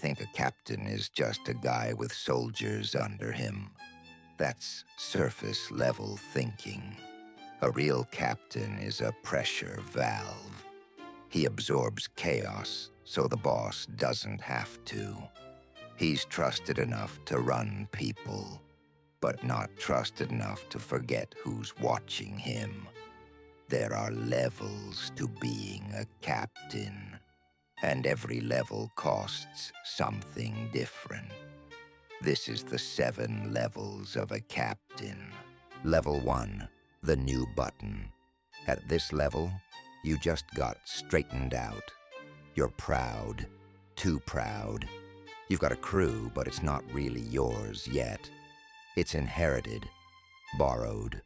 think a captain is just a guy with soldiers under him. That's surface-level thinking. A real captain is a pressure valve. He absorbs chaos so the boss doesn't have to. He's trusted enough to run people, but not trusted enough to forget who's watching him. There are levels to being a captain, and every level costs something different. This is the 7 levels of a captain. Level 1, the new button. At this level, you just got straightened out. You're proud, too proud. You've got a crew, but it's not really yours yet. It's inherited, borrowed,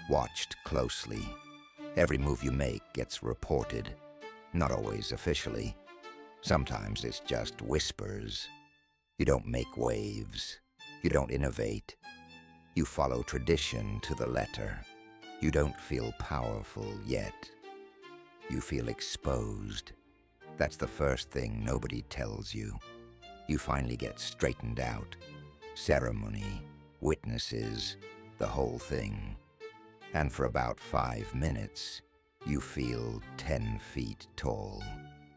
watched closely. Every move you make gets reported, not always officially. Sometimes it's just whispers. You don't make waves. You don't innovate. You follow tradition to the letter. You don't feel powerful yet. You feel exposed. That's the first thing nobody tells you. You finally get straightened out. Ceremony, witnesses, the whole thing. And for about 5 minutes, you feel 10 feet tall.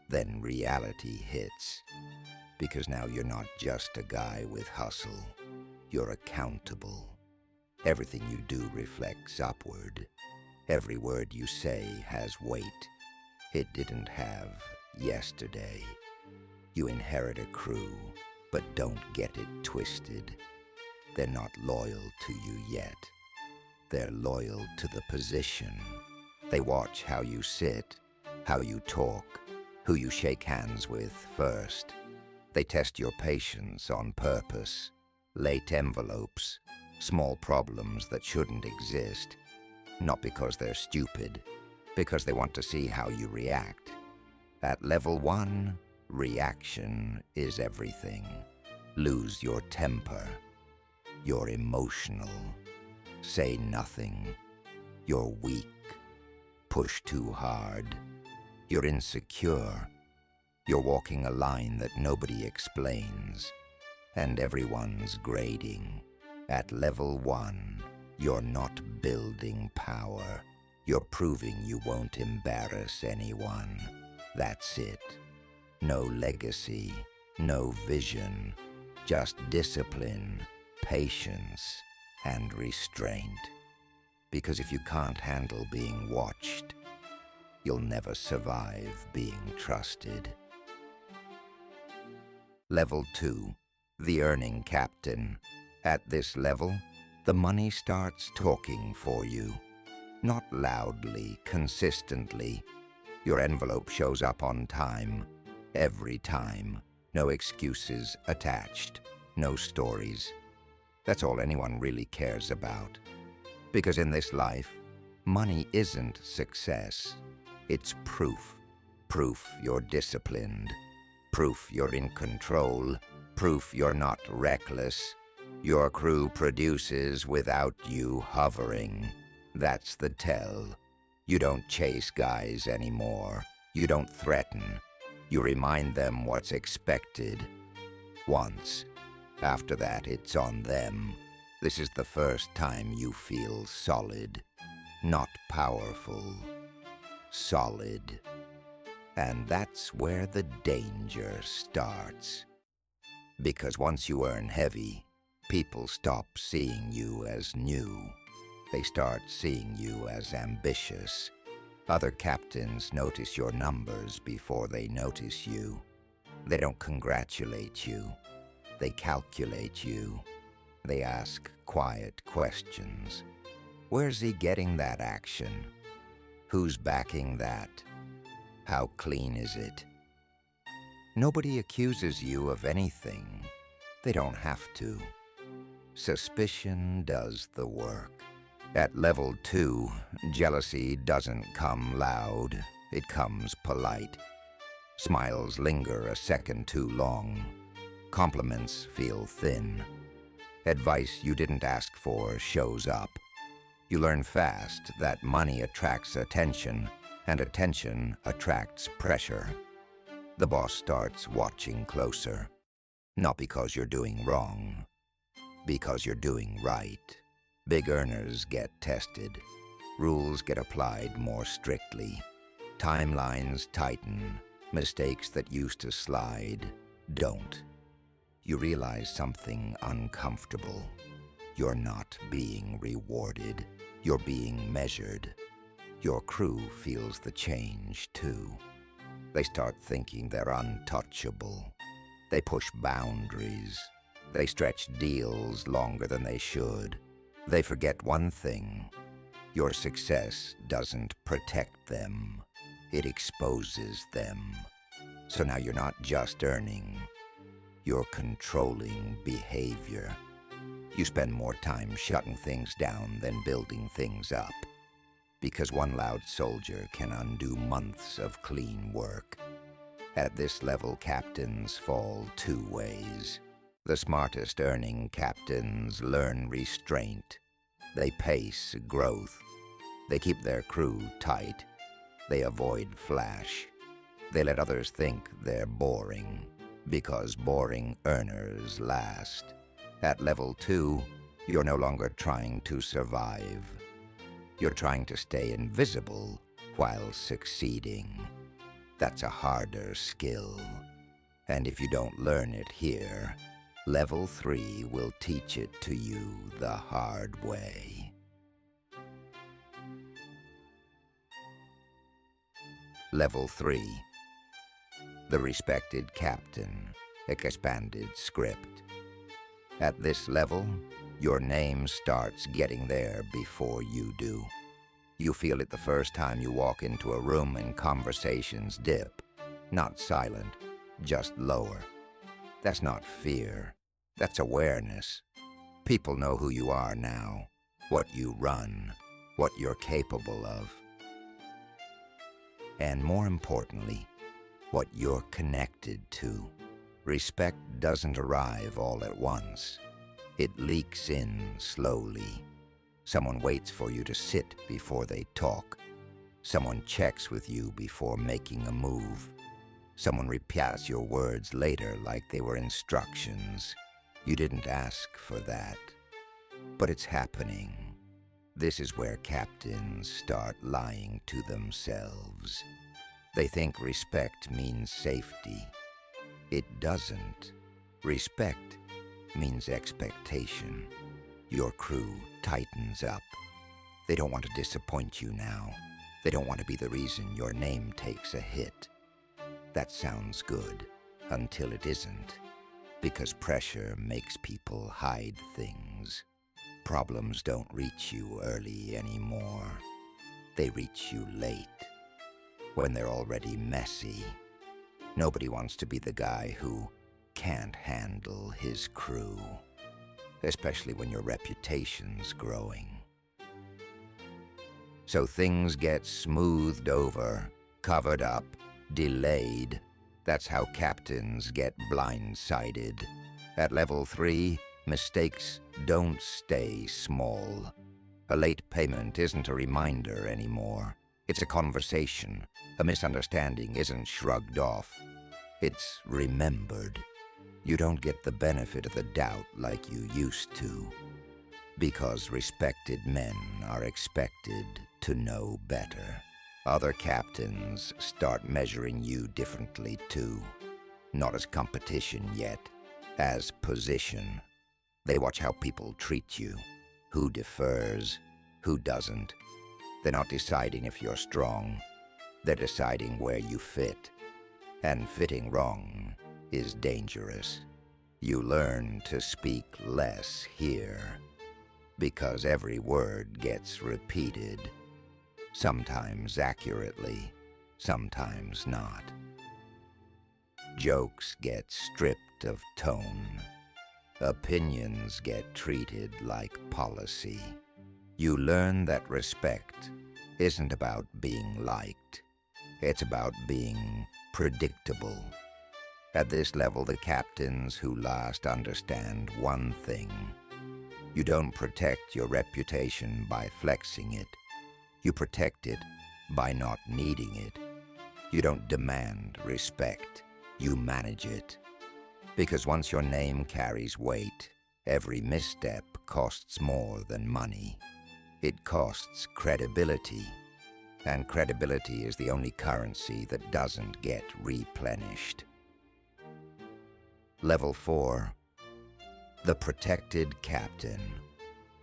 Then reality hits. Because now you're not just a guy with hustle. You're accountable. Everything you do reflects upward. Every word you say has weight. It didn't have yesterday. You inherit a crew, but don't get it twisted. They're not loyal to you yet. They're loyal to the position. They watch how you sit, how you talk, who you shake hands with first. They test your patience on purpose. Late envelopes, small problems that shouldn't exist. Not because they're stupid, because they want to see how you react. At level 1, reaction is everything. Lose your temper. You're emotional. Say nothing. You're weak. Push too hard. You're insecure. You're walking a line that nobody explains, and everyone's grading. At level 1, you're not building power. You're proving you won't embarrass anyone. That's it. No legacy, no vision, just discipline, patience, and restraint. Because if you can't handle being watched, you'll never survive being trusted. Level 2, the earning captain. At this level, the money starts talking for you. Not loudly, consistently. Your envelope shows up on time, every time. No excuses attached, no stories. That's all anyone really cares about. Because in this life, money isn't success. It's proof. Proof you're disciplined. Proof you're in control. Proof you're not reckless. Your crew produces without you hovering. That's the tell. You don't chase guys anymore. You don't threaten. You remind them what's expected. Once. After that, it's on them. This is the first time you feel solid. Not powerful. Solid. And that's where the danger starts. Because once you earn heavy, people stop seeing you as new. They start seeing you as ambitious. Other captains notice your numbers before they notice you. They don't congratulate you. They calculate you. They ask quiet questions. Where's he getting that action? Who's backing that? How clean is it? Nobody accuses you of anything. They don't have to. Suspicion does the work. At level 2, jealousy doesn't come loud. It comes polite. Smiles linger a second too long. Compliments feel thin. Advice you didn't ask for shows up. You learn fast that money attracts attention, and attention attracts pressure. The boss starts watching closer. Not because you're doing wrong, because you're doing right. Big earners get tested. Rules get applied more strictly. Timelines tighten. Mistakes that used to slide don't. You realize something uncomfortable. You're not being rewarded. You're being measured. Your crew feels the change, too. They start thinking they're untouchable. They push boundaries. They stretch deals longer than they should. They forget one thing. Your success doesn't protect them. It exposes them. So now you're not just earning. You're controlling behavior. You spend more time shutting things down than building things up. Because one loud soldier can undo months of clean work. At this level, captains fall two ways. The smartest earning captains learn restraint. They pace growth. They keep their crew tight. They avoid flash. They let others think they're boring, because boring earners last. At level 2, you're no longer trying to survive. You're trying to stay invisible while succeeding. That's a harder skill. And if you don't learn it here, level 3 will teach it to you the hard way. Level 3. The respected captain. Expanded script. At this level, your name starts getting there before you do. You feel it the first time you walk into a room and conversations dip. Not silent, just lower. That's not fear. That's awareness. People know who you are now, what you run, what you're capable of. And more importantly, what you're connected to. Respect doesn't arrive all at once. It leaks in slowly. Someone waits for you to sit before they talk. Someone checks with you before making a move. Someone repeats your words later like they were instructions. You didn't ask for that. But it's happening. This is where captains start lying to themselves. They think respect means safety. It doesn't. Respect means expectation. Your crew tightens up. They don't want to disappoint you now. They don't want to be the reason your name takes a hit. That sounds good, until it isn't. Because pressure makes people hide things. Problems don't reach you early anymore. They reach you late, when they're already messy. Nobody wants to be the guy who can't handle his crew, especially when your reputation's growing. So things get smoothed over, covered up, delayed. That's how captains get blindsided. At level 3, mistakes don't stay small. A late payment isn't a reminder anymore. It's a conversation. A misunderstanding isn't shrugged off. It's remembered. You don't get the benefit of the doubt like you used to. Because respected men are expected to know better. Other captains start measuring you differently too. Not as competition yet, as position. They watch how people treat you. Who defers, who doesn't. They're not deciding if you're strong. They're deciding where you fit. And fitting wrong is dangerous. You learn to speak less here, because every word gets repeated. Sometimes accurately, sometimes not. Jokes get stripped of tone. Opinions get treated like policy. You learn that respect isn't about being liked. It's about being predictable. At this level, the captains who last understand one thing. You don't protect your reputation by flexing it. You protect it by not needing it. You don't demand respect. You manage it. Because once your name carries weight, every misstep costs more than money. It costs credibility, and credibility is the only currency that doesn't get replenished. Level 4. The protected captain.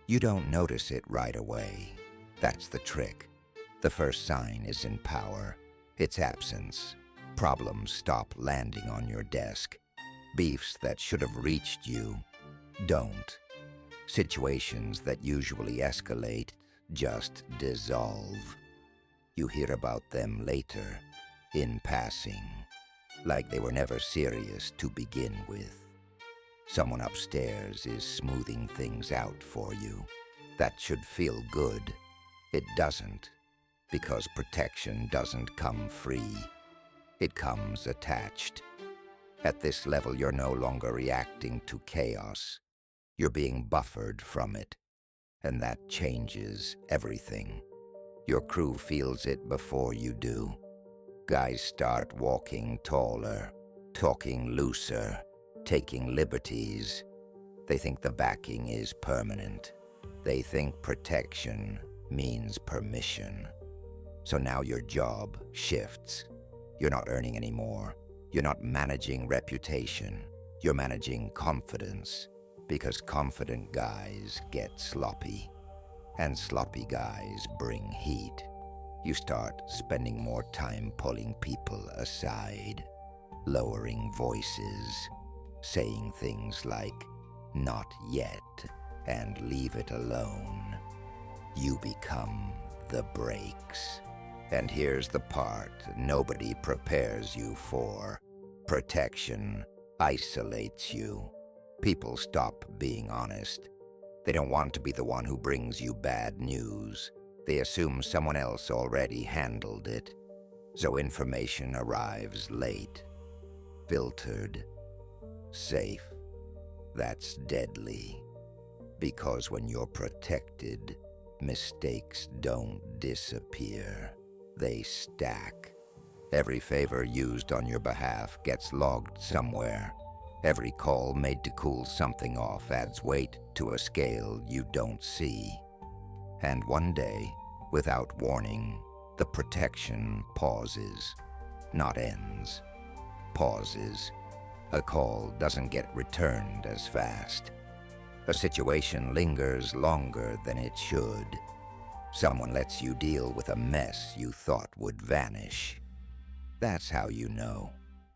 You don't notice it right away. That's the trick. The first sign isn't power, it's absence. Problems stop landing on your desk. Beefs that should have reached you don't. Situations that usually escalate just dissolve. You hear about them later, in passing, like they were never serious to begin with. Someone upstairs is smoothing things out for you. That should feel good. It doesn't, because protection doesn't come free. It comes attached. At this level, you're no longer reacting to chaos. You're being buffered from it, and that changes everything. Your crew feels it before you do. Guys start walking taller, talking looser, taking liberties. They think the backing is permanent. They think protection means permission. So now your job shifts. You're not earning anymore. You're not managing reputation. You're managing confidence, because confident guys get sloppy, and sloppy guys bring heat. You start spending more time pulling people aside, lowering voices, saying things like, "Not yet," and "Leave it alone." You become the brakes. And here's the part nobody prepares you for. Protection isolates you. People stop being honest. They don't want to be the one who brings you bad news. They assume someone else already handled it. So information arrives late, filtered, safe. That's deadly. Because when you're protected, mistakes don't disappear. They stack. Every favor used on your behalf gets logged somewhere. Every call made to cool something off adds weight to a scale you don't see. And one day, without warning, the protection pauses, not ends. Pauses. A call doesn't get returned as fast. A situation lingers longer than it should. Someone lets you deal with a mess you thought would vanish. That's how you know.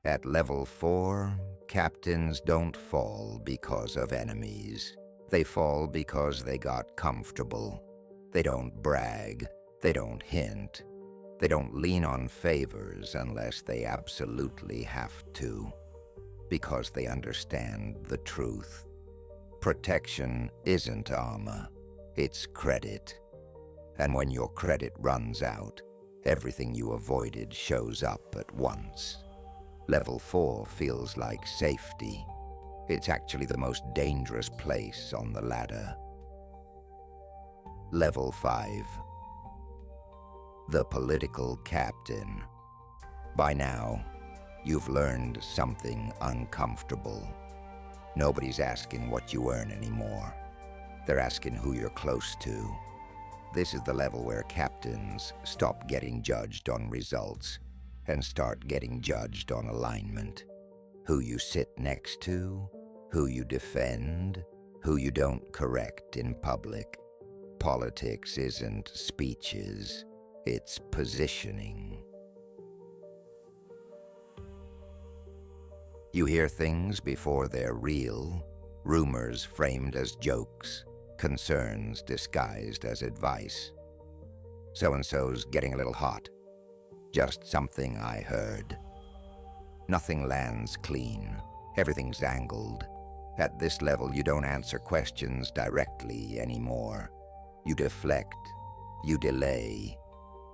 At level 4, captains don't fall because of enemies. They fall because they got comfortable. They don't brag. They don't hint. They don't lean on favors unless they absolutely have to. Because they understand the truth. Protection isn't armor. It's credit. And when your credit runs out, everything you avoided shows up at once. Level 4 feels like safety. It's actually the most dangerous place on the ladder. Level 5. The political captain. By now, you've learned something uncomfortable. Nobody's asking what you earn anymore. They're asking who you're close to. This is the level where captains stop getting judged on results and start getting judged on alignment. Who you sit next to, who you defend, who you don't correct in public. Politics isn't speeches, it's positioning. You hear things before they're real, rumors framed as jokes, concerns disguised as advice. So-and-so's getting a little hot. Just something I heard. Nothing lands clean. Everything's angled. At this level, you don't answer questions directly anymore. You deflect. You delay.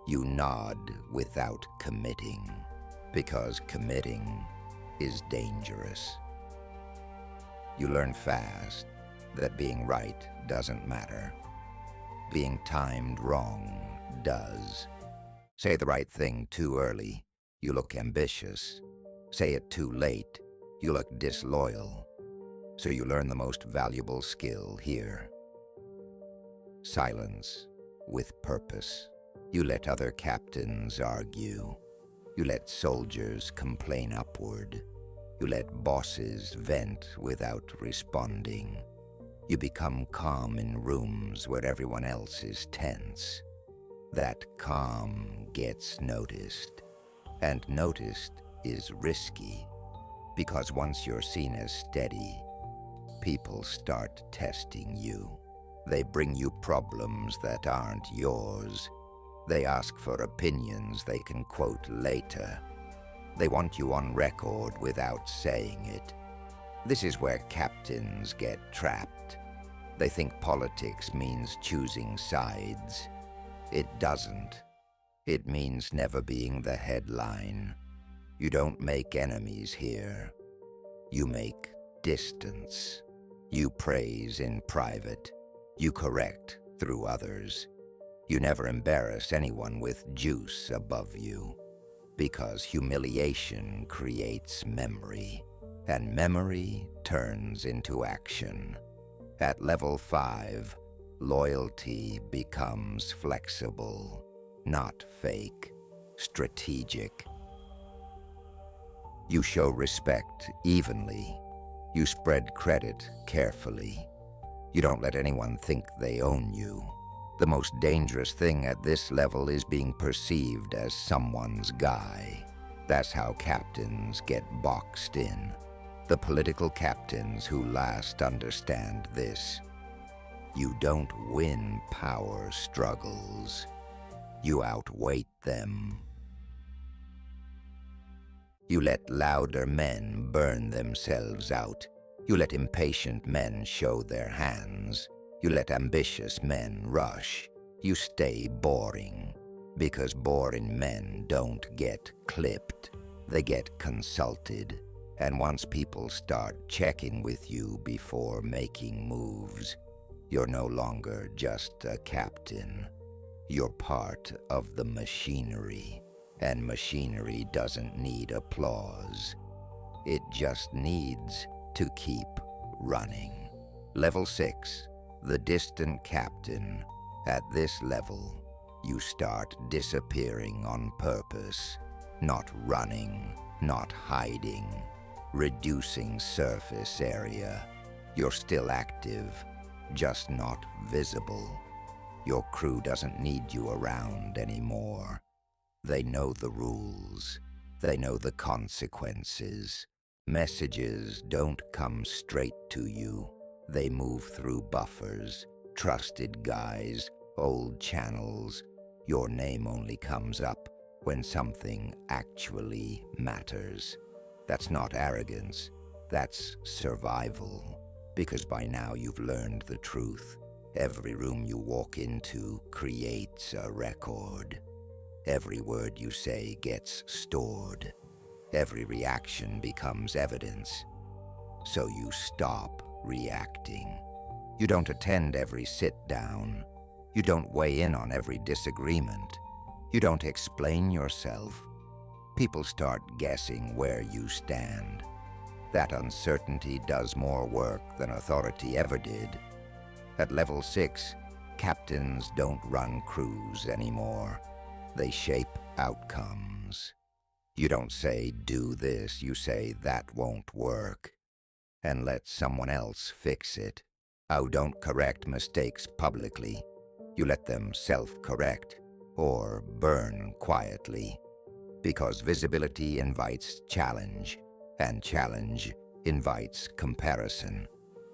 You nod without committing. Because committing is dangerous. You learn fast that being right doesn't matter. Being timed wrong does. Say the right thing too early, you look ambitious. Say it too late, You look disloyal, so you learn the most valuable skill here. Silence with purpose. You let other captains argue. You let soldiers complain upward. You let bosses vent without responding. You become calm in rooms where everyone else is tense. That calm gets noticed. And noticed is risky, because once you're seen as steady, people start testing you. They bring you problems that aren't yours. They ask for opinions they can quote later. They want you on record without saying it. This is where captains get trapped. They think politics means choosing sides. It doesn't. It means never being the headline. You don't make enemies here. You make distance. You praise in private. You correct through others. You never embarrass anyone with juice above you, because humiliation creates memory, and memory turns into action. At level 5, loyalty becomes flexible, not fake, strategic. You show respect evenly. You spread credit carefully. You don't let anyone think they own you. The most dangerous thing at this level is being perceived as someone's guy. That's how captains get boxed in. The political captains who last understand this. You don't win power struggles. You outweight them. You let louder men burn themselves out. You let impatient men show their hands. You let ambitious men rush. You stay boring, because boring men don't get clipped. They get consulted. And once people start checking with you before making moves, you're no longer just a captain. You're part of the machinery, and machinery doesn't need applause. It just needs to keep running. Level 6, the distant captain. At this level, you start disappearing on purpose, not running, not hiding, reducing surface area. You're still active, just not visible. Your crew doesn't need you around anymore. They know the rules. They know the consequences. Messages don't come straight to you. They move through buffers, trusted guys, old channels. Your name only comes up when something actually matters. That's not arrogance. That's survival. Because by now you've learned the truth. Every room you walk into creates a record. Every word you say gets stored. Every reaction becomes evidence. So you stop reacting. You don't attend every sit-down. You don't weigh in on every disagreement. You don't explain yourself. People start guessing where you stand. That uncertainty does more work than authority ever did. At level 6, captains don't run crews anymore. They shape outcomes. You don't say, do this, you say, that won't work, and let someone else fix it. Oh, don't correct mistakes publicly. You let them self-correct, or burn quietly. Because visibility invites challenge, and challenge invites comparison.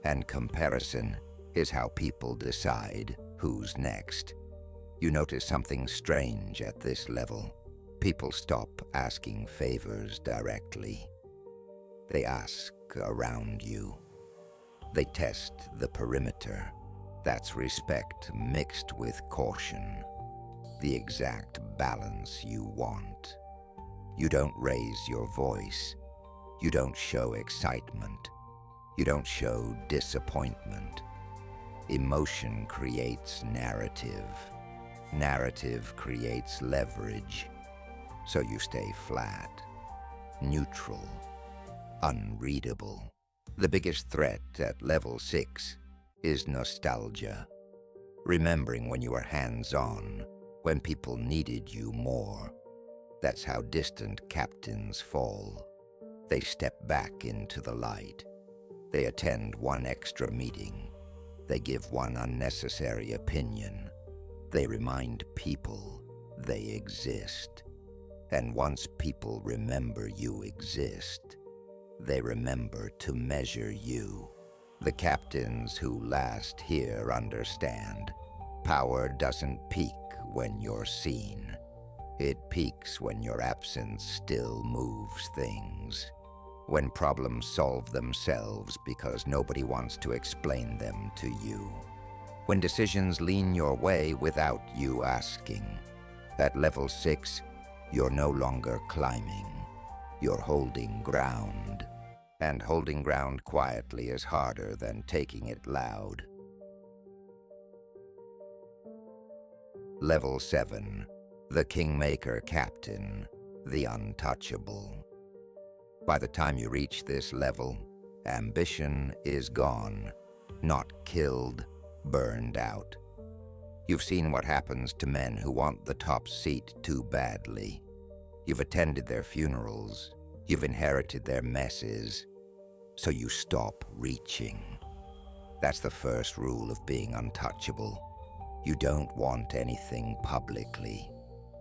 And comparison is how people decide who's next. You notice something strange at this level. People stop asking favors directly. They ask around you. They test the perimeter. That's respect mixed with caution. The exact balance you want. You don't raise your voice. You don't show excitement. You don't show disappointment. Emotion creates narrative. Narrative creates leverage. So you stay flat, neutral. unreadable. The biggest threat at level 6 is nostalgia. Remembering when you were hands-on, when people needed you more. That's how distant captains fall. They step back into the light. They attend one extra meeting. They give one unnecessary opinion. They remind people they exist. And once people remember you exist, they remember to measure you. The captains who last here understand. Power doesn't peak when you're seen. It peaks when your absence still moves things. When problems solve themselves because nobody wants to explain them to you. When decisions lean your way without you asking. At level 6, you're no longer climbing. You're holding ground. And holding ground quietly is harder than taking it loud. Level 7, the kingmaker captain, the untouchable. By the time you reach this level, ambition is gone, not killed, burned out. You've seen what happens to men who want the top seat too badly. You've attended their funerals, you've inherited their messes, so you stop reaching. That's the first rule of being untouchable. You don't want anything publicly.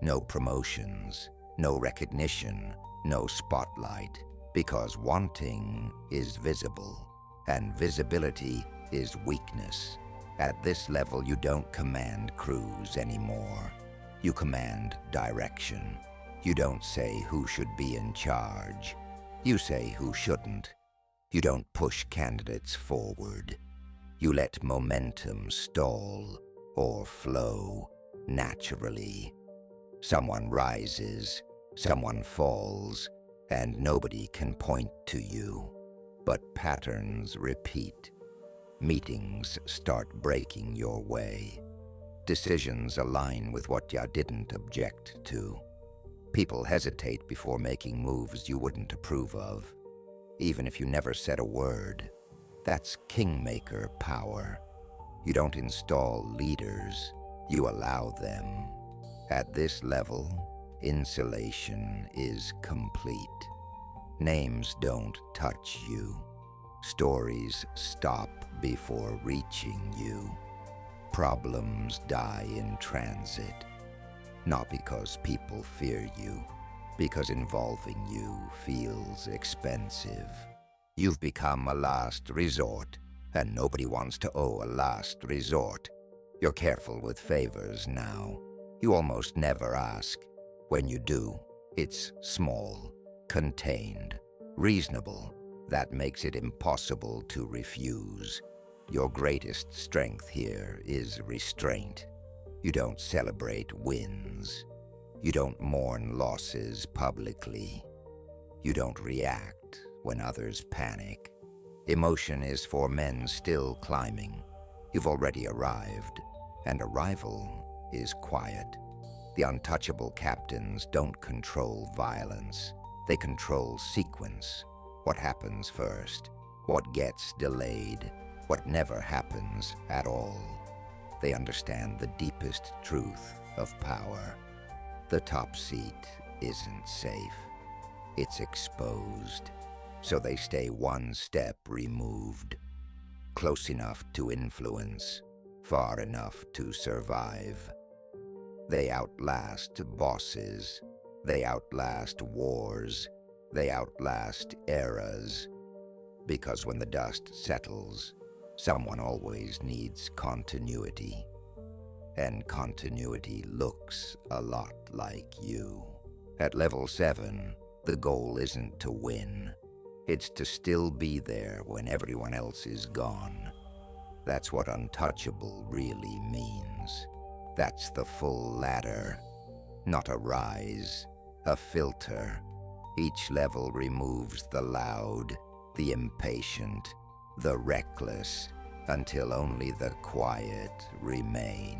No promotions, no recognition, no spotlight, because wanting is visible, and visibility is weakness. At this level, you don't command crews anymore. You command direction. You don't say who should be in charge. You say who shouldn't. You don't push candidates forward. You let momentum stall or flow naturally. Someone rises, someone falls, and nobody can point to you. But patterns repeat. Meetings start breaking your way. Decisions align with what you didn't object to. People hesitate before making moves you wouldn't approve of, even if you never said a word. That's kingmaker power. You don't install leaders, you allow them. At this level, insulation is complete. Names don't touch you. Stories stop before reaching you. Problems die in transit. Not because people fear you, because involving you feels expensive. You've become a last resort, and nobody wants to owe a last resort. You're careful with favors now. You almost never ask. When you do, it's small, contained, reasonable. That makes it impossible to refuse. Your greatest strength here is restraint. You don't celebrate wins. You don't mourn losses publicly. You don't react when others panic. Emotion is for men still climbing. You've already arrived, and arrival is quiet. The untouchable captains don't control violence. They control sequence. What happens first? What gets delayed? What never happens at all? They understand the deepest truth of power. The top seat isn't safe. It's exposed. So they stay one step removed. Close enough to influence, far enough to survive. They outlast bosses. They outlast wars. They outlast eras. Because when the dust settles, someone always needs continuity. And continuity looks a lot like you. At level 7, the goal isn't to win. It's to still be there when everyone else is gone. That's what untouchable really means. That's the full ladder, not a rise, a filter. Each level removes the loud, the impatient, the reckless, until only the quiet remain.